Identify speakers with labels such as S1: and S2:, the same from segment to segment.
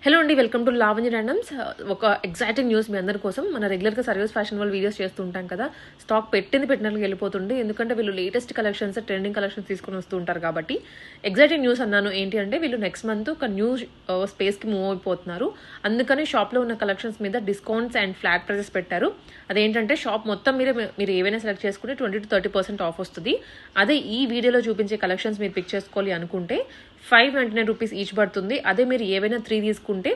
S1: Hello అండి, welcome to Lavanya randoms. ఒక exciting news మీ అందరి కోసం. మన రెగ్యులర్గా సర్వీస్ ఫ్యాషన్ వాళ్ళు వీడియోస్ చేస్తూ ఉంటాం కదా, స్టాక్ పెట్టినట్లుగా వెళ్ళిపోతుంది. ఎందుకంటే వీళ్ళు లేటెస్ట్ కలెక్షన్స్, ట్రెండింగ్ కలెక్షన్స్ తీసుకొని వస్తూ ఉంటారు కాబట్టి. ఎగ్జైటింగ్ న్యూస్ అన్నాను ఏంటి అంటే, వీళ్ళు నెక్స్ట్ మంత్ ఒక న్యూ స్పేస్కి మూవ్ అయిపోతున్నారు. అందుకని షాప్లో ఉన్న కలెక్షన్స్ మీద డిస్కౌంట్స్ అండ్ ఫ్లాట్ ప్రైజెస్ పెట్టారు. అదేంటంటే షాప్ మొత్తం మీరు ఏవైనా సెలెక్ట్ చేసుకుంటే 20 to 30% ఆఫ్ వస్తుంది. అదే ఈ వీడియోలో చూపించే కలెక్షన్స్ మీరు పిక్ చేసుకోవాలి అనుకుంటే 599 రూపీస్ ఈచ్ పడుతుంది. అదే మీరు ఏవైనా 3 తీసుకుంటే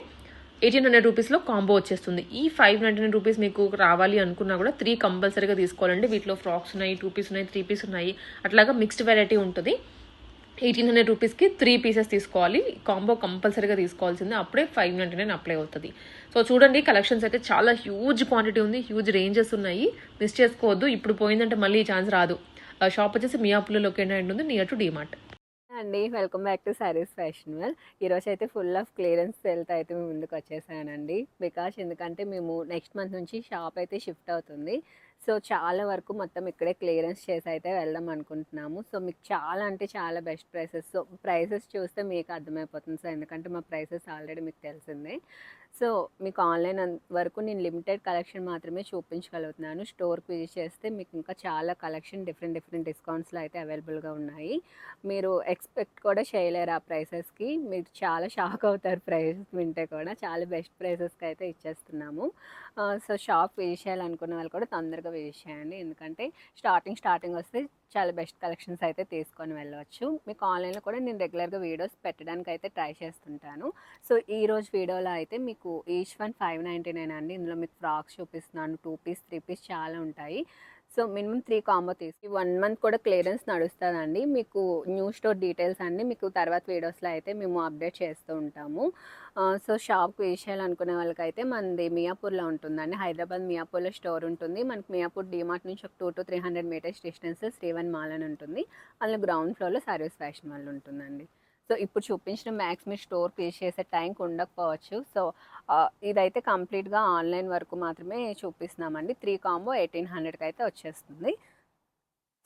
S1: 1800 రూపీస్లో కాంబో వచ్చేస్తుంది. ఈ 599 రూపీస్ మీకు రావాలి అనుకున్నా కూడా 3 కంపల్సరీగా తీసుకోవాలండి. వీటిలో ఫ్రాక్స్ ఉన్నాయి, 2 పీస్ ఉన్నాయి, 3 పీస్ ఉన్నాయి, అట్లాగా మిక్స్డ్ వెరైటీ ఉంటుంది. 1800 రూపీస్కి 3 పీసెస్ తీసుకోవాలి. కాంబో కంపల్సరీగా తీసుకోవాల్సిందే, అప్పుడే 599 అప్లై అవుతుంది. సో చూడండి, కలెక్షన్స్ అయితే చాలా హ్యూజ్ క్వాంటిటీ ఉంది, హ్యూజ్ రేంజెస్ ఉన్నాయి. మిస్ చేసుకోవద్దు. ఇప్పుడు పోయిందంటే మళ్ళీ ఈ ఛాన్స్ రాదు. షాప్ వచ్చేసి మియాపూర్లో లొకేట్ అయి ఉంటుంది, నియర్ టు డీమార్ట్.
S2: అండి, welcome back to sarees fashion well. ఈరోజు అయితే ఫుల్ ఆఫ్ క్లియరెన్స్ సేల్తో అయితే మేము ముందుకు వచ్చేసానండి. బికాస్ ఎందుకంటే మేము నెక్స్ట్ మంత్ నుంచి షాప్ అయితే షిఫ్ట్ అవుతుంది. సో చాలా వరకు మొత్తం ఇక్కడే క్లియరెన్స్ చేసి అయితే వెళ్దాం అనుకుంటున్నాము. సో మీకు చాలా అంటే చాలా బెస్ట్ ప్రైసెస్. సో ప్రైసెస్ చూస్తే మీకు అర్థమైపోతుంది. సో ఎందుకంటే మా ప్రైసెస్ ఆల్రెడీ మీకు తెలిసిందే. సో మీకు ఆన్లైన్ వరకు నేను లిమిటెడ్ కలెక్షన్ మాత్రమే చూపించగలుగుతున్నాను. స్టోర్కి విజిట్ చేస్తే మీకు ఇంకా చాలా కలెక్షన్ డిఫరెంట్ డిస్కౌంట్స్లో అయితే అవైలబుల్గా ఉన్నాయి. మీరు ఎక్స్పెక్ట్ కూడా చేయలేరు ఆ ప్రైసెస్కి. మీరు చాలా షాక్ అవుతారు ప్రైసెస్ వింటే కూడా. చాలా బెస్ట్ ప్రైసెస్కి అయితే ఇచ్చేస్తున్నాము. సో షాప్ విజిట్ చేయాలనుకున్న వాళ్ళు కూడా తొందరగా విజిట్ చేయండి. ఎందుకంటే స్టార్టింగ్ వస్తే చాలా బెస్ట్ కలెక్షన్స్ అయితే తీసుకొని వెళ్ళవచ్చు. మీకు ఆన్లైన్లో కూడా నేను రెగ్యులర్గా వీడియోస్ పెట్టడానికి అయితే ట్రై చేస్తుంటాను. సో ఈరోజు వీడియోలో అయితే మీకు ఈచ్ వన్ 599 అండి. ఇందులో మీకు ఫ్రాక్స్ చూపిస్తున్నాను, 2 పీస్ 3 పీస్ చాలా ఉంటాయి. సో మినిమం 3 కాంబో తీసి 1 మంత్ కూడా క్లియరెన్స్ నడుస్తుందండి. మీకు న్యూ స్టోర్ డీటెయిల్స్ అన్నీ మీకు తర్వాత వీడియోస్లో అయితే మేము అప్డేట్ చేస్తూ ఉంటాము. సో షాప్కి వేసేయాలనుకునే వాళ్ళకైతే మనది మియాపూర్లో ఉంటుందండి. హైదరాబాద్ మియాపూర్లో స్టోర్ ఉంటుంది. మనకి మియాపూర్ డీమార్ట్ నుంచి ఒక 200 to 300 మీటర్స్ డిస్టెన్స్ శ్రీవన్ మాల్ అని ఉంటుంది. అందులో గ్రౌండ్ ఫ్లోర్లో సర్వీస్ ఫ్యాషన్ వాళ్ళు ఉంటుందండి. సో ఇప్పుడు చూపించిన మ్యాక్స్ మీ స్టోర్ పీస్ చేసే టైంకి ఉండకపోవచ్చు. సో ఇదైతే కంప్లీట్గా ఆన్లైన్ వరకు మాత్రమే చూపిస్తున్నామండి. 3 కాంబో 1800కి అయితే వచ్చేస్తుంది.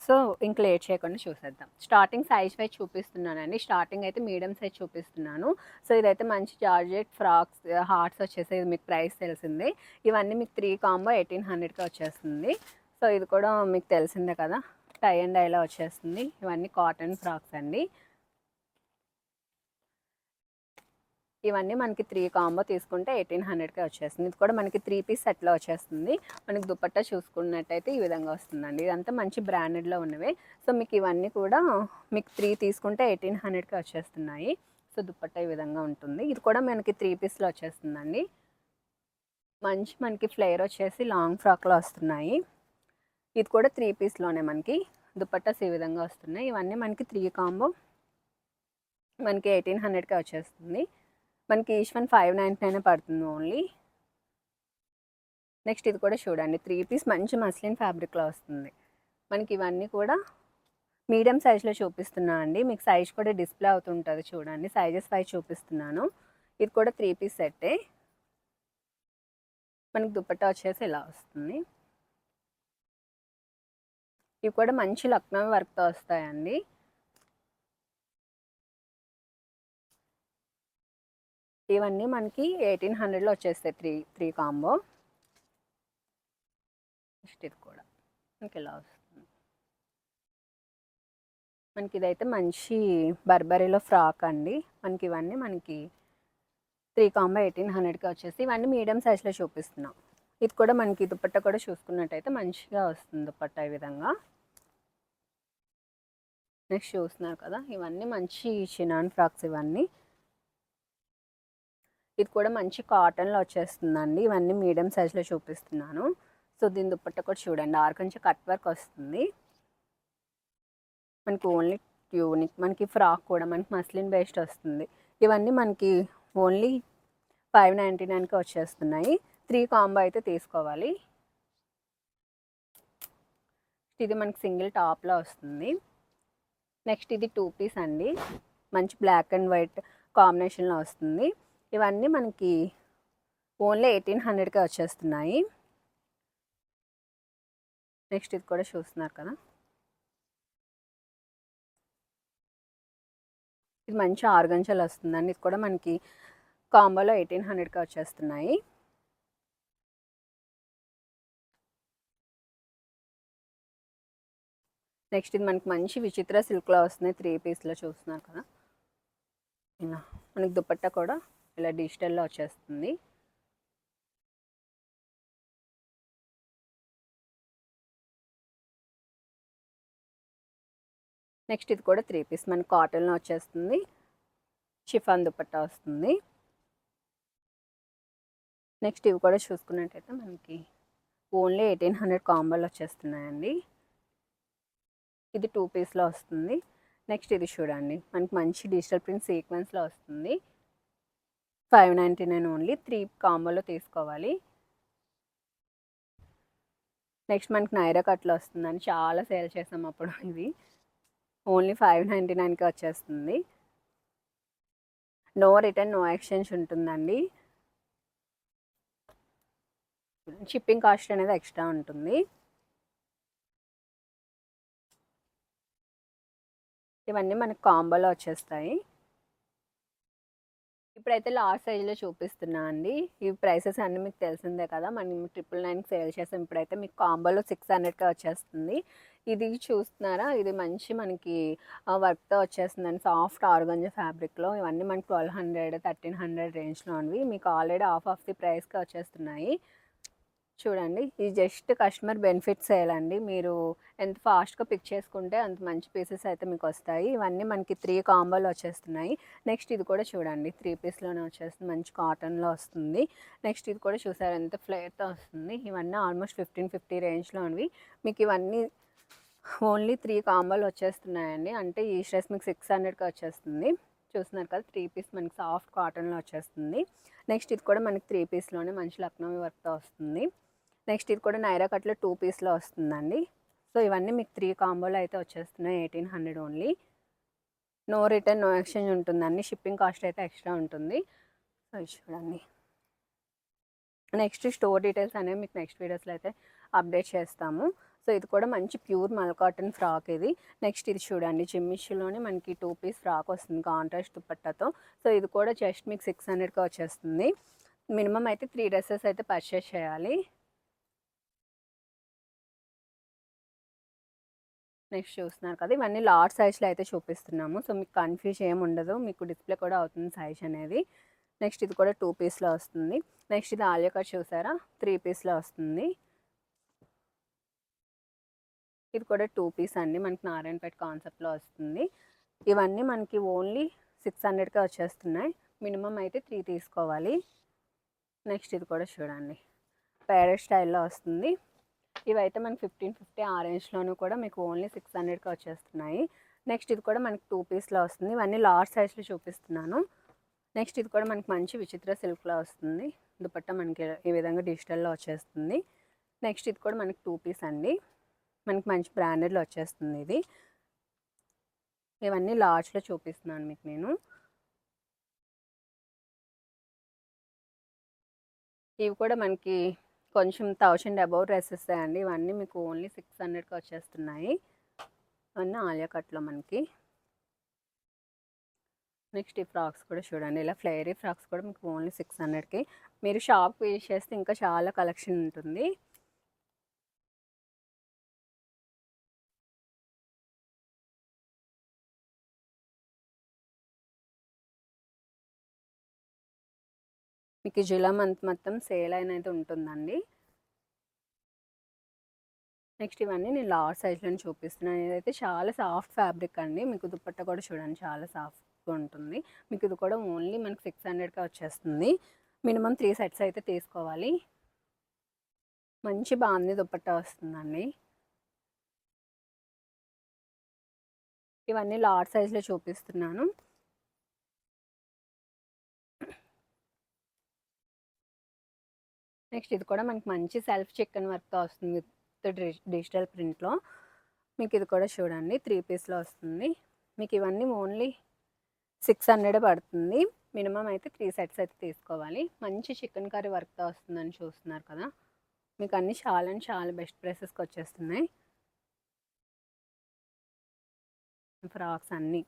S2: సో ఇంక లేట్ చేయకుండా చూసేద్దాం. స్టార్టింగ్ సైజ్ వైజ్ చూపిస్తున్నానండి. స్టార్టింగ్ అయితే మీడియం సైజ్ చూపిస్తున్నాను. సో ఇదైతే మంచి జార్జెట్ ఫ్రాక్స్ హార్ట్స్ వచ్చేసి మీకు ప్రైస్ తెలిసిందే. ఇవన్నీ మీకు 3 కాంబో 1800కి వచ్చేస్తుంది. సో ఇది కూడా మీకు తెలిసిందే కదా, టై అండ్ డైలా వచ్చేస్తుంది. ఇవన్నీ కాటన్ ఫ్రాక్స్ అండి. ఇవన్నీ మనకి 3 కాంబో తీసుకుంటే 1800కే వచ్చేస్తుంది. ఇది కూడా మనకి 3 పీస్ సెట్లో వచ్చేస్తుంది. మనకి దుపట్టా చూసుకున్నట్టయితే ఈ విధంగా వస్తుందండి. ఇదంతా మంచి బ్రాండెడ్లో ఉన్నవే. సో మీకు ఇవన్నీ కూడా మీకు 3 తీసుకుంటే 1800కే వచ్చేస్తున్నాయి. సో దుపట్టా ఈ విధంగా ఉంటుంది. ఇది కూడా మనకి 3 పీస్లో వచ్చేస్తుందండి. మనకి ఫ్లేర్ వచ్చేసి లాంగ్ ఫ్రాక్లో వస్తున్నాయి. ఇది కూడా 3 పీస్లోనే మనకి దుపట్టాస్ ఈ విధంగా వస్తున్నాయి. ఇవన్నీ మనకి 3 కాంబో మనకి 1800కే వచ్చేస్తుంది. మనకి ఈచ్ వన్ 599 పడుతుంది ఓన్లీ. నెక్స్ట్ ఇది కూడా చూడండి, 3 పీస్ మంచి మస్లిన్ ఫ్యాబ్రిక్లో వస్తుంది. మనకి ఇవన్నీ కూడా మీడియం సైజ్లో చూపిస్తున్నా అండి. మీకు సైజ్ కూడా డిస్ప్లే అవుతుంటుంది చూడండి. సైజెస్ వైజ్ చూపిస్తున్నాను. ఇది కూడా 3 పీస్ సెట్టే. మనకి దుపట్టా వచ్చేసి ఇలా వస్తుంది. ఇవి కూడా మంచి లక్నో వర్క్తో వస్తాయండి. ఇవన్నీ మనకి 1800లో వచ్చేస్తాయి. 3 కాంబో. నెక్స్ట్ ఇది కూడా మనకి ఇలా వస్తుంది. మనకి ఇదైతే మంచి బర్బరీలో ఫ్రాక్ అండి. మనకి ఇవన్నీ మనకి 3 కాంబో 1800కి వచ్చేసి ఇవన్నీ మీడియం సైజ్లో చూపిస్తున్నాం. ఇది కూడా మనకి దుపట్టా కూడా చూసుకున్నట్టయితే మంచిగా వస్తుంది దుపట్టా ఈ విధంగా. నెక్స్ట్ చూస్తున్నారు కదా, ఇవన్నీ మంచి చినాన్ ఫ్రాక్స్ ఇవన్నీ. ఇది కూడా మంచి కాటన్లో వచ్చేస్తుందండి. ఇవన్నీ మీడియం సైజ్లో చూపిస్తున్నాను. సో దీని దుపట్టా కూడా చూడండి, కొంచెం కట్ వర్క్ వస్తుంది. మనకి ఓన్లీ ట్యూనిక్, మనకి ఫ్రాక్ కూడా మనకి మస్లిన్ బేస్డ్ వస్తుంది. ఇవన్నీ మనకి ఓన్లీ 599కి వచ్చేస్తున్నాయి. 3 కాంబో అయితే తీసుకోవాలి. ఇది మనకి సింగిల్ టాప్లో వస్తుంది. నెక్స్ట్ ఇది 2 పీస్ అండి. మంచి బ్లాక్ అండ్ వైట్ కాంబినేషన్లో వస్తుంది. ఇవన్నీ మనకి ఓన్లీ 1800కే వచ్చేస్తున్నాయి. నెక్స్ట్ ఇది కూడా చూస్తున్నారు కదా, ఇది మంచి ఆర్గంజాలు వస్తుందండి. ఇది కూడా మనకి కాంబోలో 1800కి వచ్చేస్తున్నాయి. నెక్స్ట్ ఇది మనకి మంచి విచిత్ర సిల్క్లో వస్తుంది, 3 పీస్లో చూస్తున్నారు కదా. ఇలా మనకి దుపట్టా కూడా ఇలా డిజిటల్లో వచ్చేస్తుంది. నెక్స్ట్ ఇది కూడా 3 పీస్ మనకి కాటన్లో వచ్చేస్తుంది, షిఫాన్ దుపట్టా వస్తుంది. నెక్స్ట్ ఇవి కూడా చూసుకున్నట్టయితే మనకి ఓన్లీ 1800 కాంబోలు వచ్చేస్తున్నాయండి. ఇది 2 పీస్లో వస్తుంది. నెక్స్ట్ ఇది చూడండి, మనకి మంచి డిజిటల్ ప్రింట్ సీక్వెన్స్లో వస్తుంది, 599 ఓన్లీ. 3 కాంబోలో తీసుకోవాలి. నెక్స్ట్ మనకి నైరా కట్లో వస్తుందని చాలా సేల్ చేసాం అప్పుడు. ఇది ఓన్లీ 599కి వచ్చేస్తుంది. నో రిటర్న్ నో ఎక్స్చేంజ్ ఉంటుందండి. షిప్పింగ్ కాస్ట్ అనేది ఎక్స్ట్రా ఉంటుంది. ఇవన్నీ మనకి కాంబోలో వచ్చేస్తాయి. ఇప్పుడైతే లాస్ట్ సైజ్లో చూపిస్తున్నా అండి. ఈ ప్రైసెస్ అన్నీ మీకు తెలిసిందే కదా, మనం 999కి సేల్ చేసాం. ఇప్పుడైతే మీకు కాంబోలో 600కే వచ్చేస్తుంది. ఇది చూస్తున్నారా, ఇది మంచి మనకి వర్క్తో వచ్చేస్తుందండి, సాఫ్ట్ ఆర్గంజా ఫ్యాబ్రిక్లో. ఇవన్నీ మనకి 1200 1300 రేంజ్లోనివి మీకు ఆల్రెడీ ఆఫ్ ది ప్రైస్కి వచ్చేస్తున్నాయి. చూడండి, ఇది జస్ట్ కస్టమర్ బెనిఫిట్ సేల్ అండి. మీరు ఎంత ఫాస్ట్గా పిక్ చేసుకుంటే అంత మంచి పీసెస్ అయితే మీకు వస్తాయి. ఇవన్నీ మనకి 3 కాంబోలు వచ్చేస్తున్నాయి. నెక్స్ట్ ఇది కూడా చూడండి, 3 పీస్లోనే వచ్చేస్తుంది, మంచి కాటన్లో వస్తుంది. నెక్స్ట్ ఇది కూడా చూసారు ఎంత ఫ్లేర్తో వస్తుంది. ఇవన్నీ ఆల్మోస్ట్ 1550 రేంజ్లోనివి. మీకు ఇవన్నీ ఓన్లీ 3 కాంబోలు వచ్చేస్తున్నాయండి. అంటే ఈ డ్రెస్ మీకు 600కి వచ్చేస్తుంది. చూస్తున్నారు కదా, 3 పీస్ మనకి సాఫ్ట్ కాటన్లో వచ్చేస్తుంది. నెక్స్ట్ ఇది కూడా మనకి 3 పీస్లోనే మంచి లక్నో వర్క్తో వస్తుంది. నెక్స్ట్ ఇది కూడా నైరా కట్లో 2 పీస్లో వస్తుందండి. సో ఇవన్నీ మీకు 3 కాంబోలో అయితే వచ్చేస్తున్నాయి, 1800 only. No return no exchange ఉంటుందండి. షిప్పింగ్ కాస్ట్ అయితే ఎక్స్ట్రా ఉంటుంది. సో చూడండి, నెక్స్ట్ స్టోర్ డీటెయిల్స్ అనేవి మీకు నెక్స్ట్ వీడియోస్లో అయితే అప్డేట్ చేస్తాము. సో ఇది కూడా మంచి ప్యూర్ మల్ కాటన్ ఫ్రాక్ ఇది. నెక్స్ట్ ఇది చూడండి, జిమ్మిష్లోనే మనకి 2 పీస్ ఫ్రాక్ వస్తుంది కాంట్రాస్ట్ దుపట్టాతో. సో ఇది కూడా జస్ట్ మీకు 600కి వచ్చేస్తుంది. మినిమం అయితే 3 డ్రెస్సెస్ అయితే పర్చేస్ చేయాలి. నెక్స్ట్ చూస్తున్నారు కదా, ఇవన్నీ లార్జ్ సైజ్లో అయితే చూపిస్తున్నాము. సో మీకు కన్ఫ్యూజ్ ఏమి ఉండదు, మీకు డిస్ప్లే కూడా అవుతుంది సైజ్ అనేది. నెక్స్ట్ ఇది కూడా 2 పీస్లో వస్తుంది. నెక్స్ట్ ఇది ఆలియా కట్ చూసారా, 3 పీస్లో వస్తుంది. ఇది కూడా 2 పీస్ అండి, మనకి నారాయణపేట కాన్సెప్ట్లో వస్తుంది. ఇవన్నీ మనకి ఓన్లీ 600కే వచ్చేస్తున్నాయి. మినిమం అయితే 3 తీసుకోవాలి. నెక్స్ట్ ఇది కూడా చూడండి, ప్యారెట్ స్టైల్లో వస్తుంది. ఇవైతే మనకి 1550 ఆ రేంజ్లోనూ కూడా మీకు ఓన్లీ 600కి వచ్చేస్తున్నాయి. నెక్స్ట్ ఇది కూడా మనకి 2 పీస్లో వస్తుంది. ఇవన్నీ లార్జ్ సైజ్లో చూపిస్తున్నాను. నెక్స్ట్ ఇది కూడా మనకి మంచి విచిత్ర సిల్క్లో వస్తుంది, దుపట్టా మనకి ఈ విధంగా డిజిటల్లో వచ్చేస్తుంది. నెక్స్ట్ ఇది కూడా మనకి 2 పీస్ అండి, మనకి మంచి బ్రాండెడ్లో వచ్చేస్తుంది ఇది. ఇవన్నీ లార్జ్లో చూపిస్తున్నాను మీకు నేను. ఇవి కూడా మనకి కొంచెం 1000 అబౌవ్ డ్రెస్సెస్ అండి. ఇవన్నీ మీకు ఓన్లీ 600కి వచ్చేస్తున్నాయి. ఇవన్నీ ఆలియా కట్లో మనకి. నెక్స్ట్ ఈ ఫ్రాక్స్ కూడా చూడండి, ఇలా ఫ్లేరీ ఫ్రాక్స్ కూడా మీకు ఓన్లీ 600కి. మీరు షాప్ విజిట్ చేస్తే ఇంకా చాలా కలెక్షన్ ఉంటుంది. మీకు జూలై మంత్ మొత్తం సేల్ అనేది ఉంటుందండి. నెక్స్ట్ ఇవన్నీ నేను లార్జ్ సైజ్లో చూపిస్తున్నాను. ఇదైతే చాలా సాఫ్ట్ ఫ్యాబ్రిక్ అండి. మీకు దుపట్టా కూడా చూడండి చాలా సాఫ్ట్గా ఉంటుంది. మీకు ఇది కూడా ఓన్లీ మనకి 600కే వచ్చేస్తుంది. మినిమం 3 సెట్స్ అయితే తీసుకోవాలి. మంచి బాగుంది దుపట్టా వస్తుందండి. ఇవన్నీ లార్జ్ సైజ్లో చూపిస్తున్నాను. నెక్స్ట్ ఇది కూడా మనకి మంచి సెల్ఫ్ చికెన్ వర్క్తో వస్తుంది విత్ డిజిటల్ ప్రింట్లో. మీకు ఇది కూడా చూడండి, 3 పీస్లో వస్తుంది. మీకు ఇవన్నీ ఓన్లీ 600 పడుతుంది. మినిమం అయితే 3 సెట్స్ అయితే తీసుకోవాలి. మంచి చికెన్ కర్రీ వర్క్తో వస్తుందని చూస్తున్నారు కదా, మీకు అన్నీ చాలా బెస్ట్ ప్రైసెస్కి వచ్చేస్తున్నాయి ఫ్రాక్స్ అన్నీ.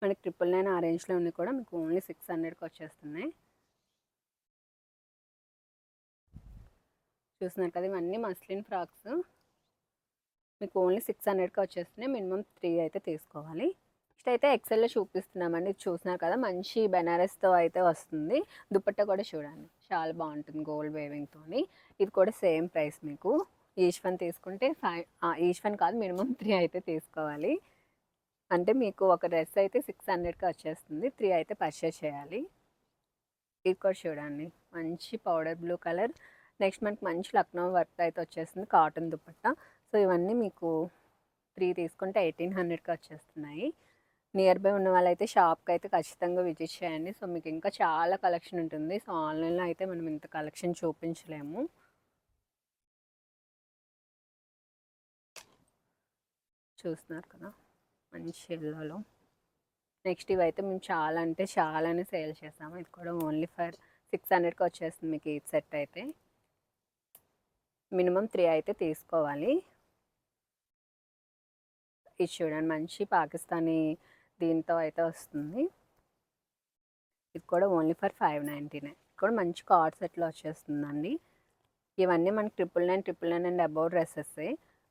S2: మనకి 999 ఆ రేంజ్లో ఉన్నాయి కూడా మీకు ఓన్లీ 600కి వచ్చేస్తున్నాయి. చూస్తున్నారు కదా, ఇవన్నీ మస్లిన్ ఫ్రాక్స్ మీకు ఓన్లీ 600కి వచ్చేస్తున్నాయి. మినిమం 3 అయితే తీసుకోవాలి. నెక్స్ట్ అయితే ఎక్సెల్లో చూపిస్తున్నామండి. ఇది చూస్తున్నారు కదా, మంచి బెనారస్తో అయితే వస్తుంది. దుపట్టా కూడా చూడండి చాలా బాగుంటుంది గోల్డ్ వేవింగ్తో. ఇది కూడా సేమ్ ప్రైస్ మీకు. ఈచ్ వన్ తీసుకుంటే ఈచ్ వన్ కాదు, మినిమం 3 అయితే తీసుకోవాలి. అంటే మీకు ఒక డ్రెస్ అయితే 600కి వచ్చేస్తుంది, 3 అయితే పర్చేస్ చేయాలి. ఇది కూడా చూడండి మంచి పౌడర్ బ్లూ కలర్. నెక్స్ట్ మనకి మంచి లక్నో వర్క్ అయితే వచ్చేస్తుంది, కాటన్ దుపట్టా. సో ఇవన్నీ మీకు 3 తీసుకుంటే 1800కి వచ్చేస్తున్నాయి. నియర్ బై ఉన్న వాళ్ళైతే షాప్కి అయితే ఖచ్చితంగా విజిట్ చేయండి. సో మీకు ఇంకా చాలా కలెక్షన్ ఉంటుంది. సో ఆన్లైన్లో అయితే మనం ఇంత కలెక్షన్ చూపించలేము. చూస్తున్నారు కదా మంచి ఎల్లోలో. నెక్స్ట్ ఇవైతే మేము చాలా అంటే చాలానే సేల్ చేసాము. ఇది కూడా ఓన్లీ ఫర్ 600కి వచ్చేస్తుంది మీకు. ఈ సెట్ అయితే మినిమం 3 అయితే తీసుకోవాలి. ఇది చూడండి మంచి పాకిస్తానీ దీంతో అయితే వస్తుంది. ఇది కూడా ఓన్లీ ఫర్ 599. కూడా మంచి కార్డ్ సెట్లో వచ్చేస్తుందండి. ఇవన్నీ మనకి 999 అండ్ అబౌవ్ డ్రెస్సెస్.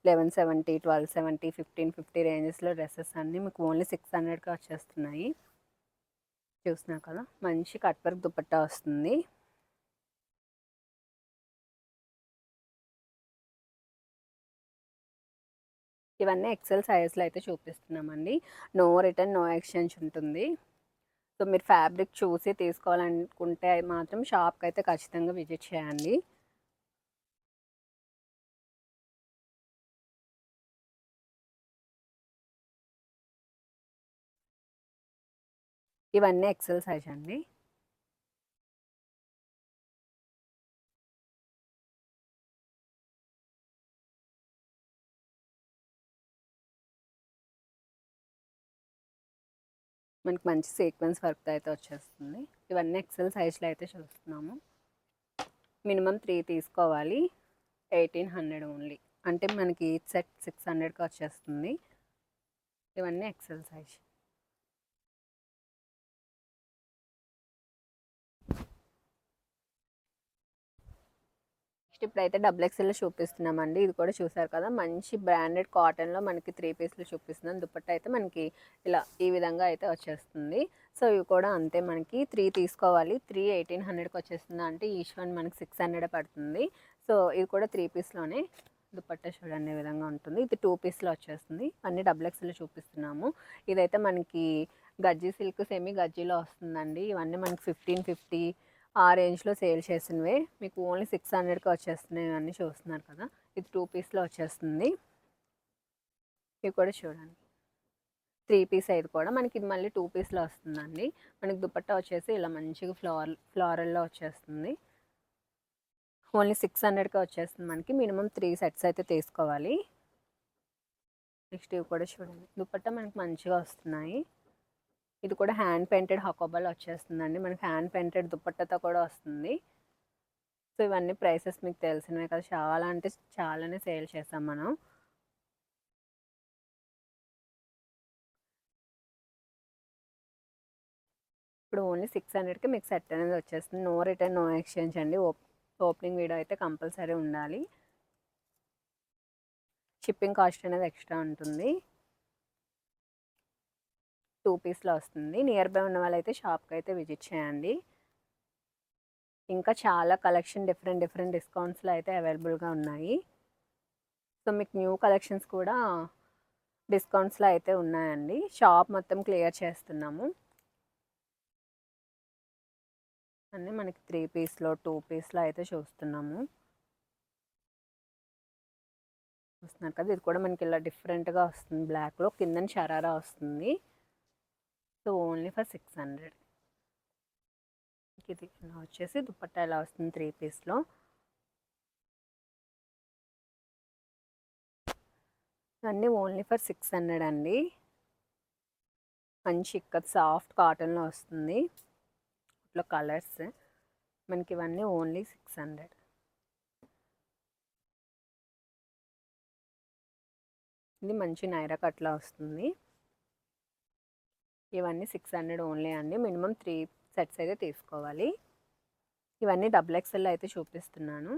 S2: 1170, 1270, 1550 రేంజెస్లో డ్రెస్సెస్ అన్నీ మీకు ఓన్లీ 600కి వచ్చేస్తున్నాయి. చూస్తున్నారు కదా మంచి కట్ వర్క్ దుపట్టా వస్తుంది. ఇవన్నీ ఎక్సెల్ సైజ్లో అయితే చూపిస్తున్నామండి. నో రిటర్న్ నో ఎక్స్చేంజ్ ఉంటుంది. సో మీరు ఫ్యాబ్రిక్ చూసి తీసుకోవాలనుకుంటే మాత్రం షాప్కి అయితే ఖచ్చితంగా విజిట్ చేయండి. ఇవన్నీ ఎక్సెల్ సైజ్ అండి. మనకి మంచి సీక్వెన్స్ వర్క్ అయితే వచ్చేస్తుంది. ఇవన్నీ ఎక్సెల్ సైజ్లో అయితే చూస్తున్నాము. మినిమం 3 తీసుకోవాలి. 1800 ఓన్లీ. అంటే మనకి ఈ సెట్ 600కి వచ్చేస్తుంది. ఇవన్నీ ఎక్సెల్ సైజ్. నెక్స్ట్ ఇప్పుడైతే డబుల్ ఎక్స్ఎల్ చూపిస్తున్నామండి. ఇది కూడా చూసారు కదా మంచి బ్రాండెడ్ కాటన్లో మనకి 3 పీస్లు చూపిస్తున్నాం. దుపట్టా అయితే మనకి ఇలా ఈ విధంగా అయితే వచ్చేస్తుంది. సో ఇవి కూడా అంతే, మనకి 3 తీసుకోవాలి. 3 1800కి వచ్చేస్తుంది. అంటే ఈచ్ వన్ మనకి 600 పడుతుంది. సో ఇది కూడా 3 పీస్లోనే. దుపట్టా చూడండి ఈ విధంగా ఉంటుంది. ఇది 2 పీస్లో వచ్చేస్తుంది. అన్ని డబుల్ ఎక్స్ఎల్ చూపిస్తున్నాము. ఇదైతే మనకి గజ్జీ సిల్క్ సెమీ గజ్జీలో వస్తుందండి. ఇవన్నీ మనకి 1550 ఆ రేంజ్లో సేల్ చేసినవే మీకు ఓన్లీ 600కి వచ్చేస్తున్నాయి. ఇవన్నీ చూస్తున్నారు కదా, ఇది 2 పీస్లో వచ్చేస్తుంది. ఇవి కూడా చూడండి 3 పీస్ అయితే కూడా మనకి ఇది మళ్ళీ 2 పీస్లో వస్తుందండి. మనకి దుపట్టా వచ్చేసి ఇలా మంచిగా ఫ్లోరల్లో వచ్చేస్తుంది. ఓన్లీ 600కి వచ్చేస్తుంది మనకి. మినిమం 3 సెట్స్ అయితే తీసుకోవాలి. నెక్స్ట్ ఇవి కూడా చూడండి దుపట్టా మనకి మంచిగా వస్తున్నాయి. ఇది కూడా హ్యాండ్ పెయింటెడ్ హకోబాల్ వచ్చేస్తుందండి. మనకి హ్యాండ్ పెయింటెడ్ దుపట్టాతో కూడా వస్తుంది. సో ఇవన్నీ ప్రైసెస్ మీకు తెలిసినవే కదా, చాలా అంటే చాలానే సేల్ చేసాం మనం. ఇప్పుడు ఓన్లీ 600కి మీకు సెట్ అనేది వచ్చేస్తుంది. నో రిటర్న్ నో ఎక్స్చేంజ్ అండి. ఓపెనింగ్ వీడియో అయితే కంపల్సరీ ఉండాలి. షిప్పింగ్ కాస్ట్ అనేది ఎక్స్ట్రా ఉంటుంది. 2 పీస్లో వస్తుంది. నియర్ బై ఉన్న వాళ్ళైతే షాప్కి అయితే విజిట్ చేయండి. ఇంకా చాలా కలెక్షన్ డిఫరెంట్ డిస్కౌంట్స్లో అయితే అవైలబుల్గా ఉన్నాయి. సో మీకు న్యూ కలెక్షన్స్ కూడా డిస్కౌంట్స్లో అయితే ఉన్నాయండి. షాప్ మొత్తం క్లియర్ చేస్తున్నాము. అన్నీ మనకి 3 పీస్లో 2 పీస్లో అయితే చూస్తున్నాము. చూస్తున్నారు కదా, ఇది కూడా మనకి ఇలా డిఫరెంట్గా వస్తుంది. బ్లాక్లో కింద షరారా వస్తుంది. So only for 600. ఇది ఇలా వచ్చేసి దుపట్టా ఇలా వస్తుంది 3 పీస్లో. ఇవన్నీ ఓన్లీ ఫర్ 600 అండి. మంచి ఇక్కడ సాఫ్ట్ కాటన్లో వస్తుంది. ఇట్లా కలర్స్ మనకి ఇవన్నీ ఓన్లీ 600. ఇది మంచి నైరా కట్లా వస్తుంది. ఇవన్నీ 600 ఓన్లీ అండి. మినిమం 3 సెట్స్ అయితే తీసుకోవాలి. ఇవన్నీ డబుల్ ఎక్స్ఎల్ అయితే చూపిస్తున్నాను.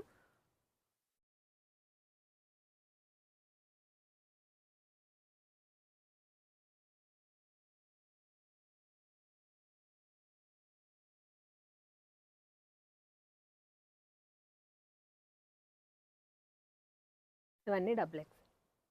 S2: ఇవన్నీ డబుల్ ఎక్స్ఎల్.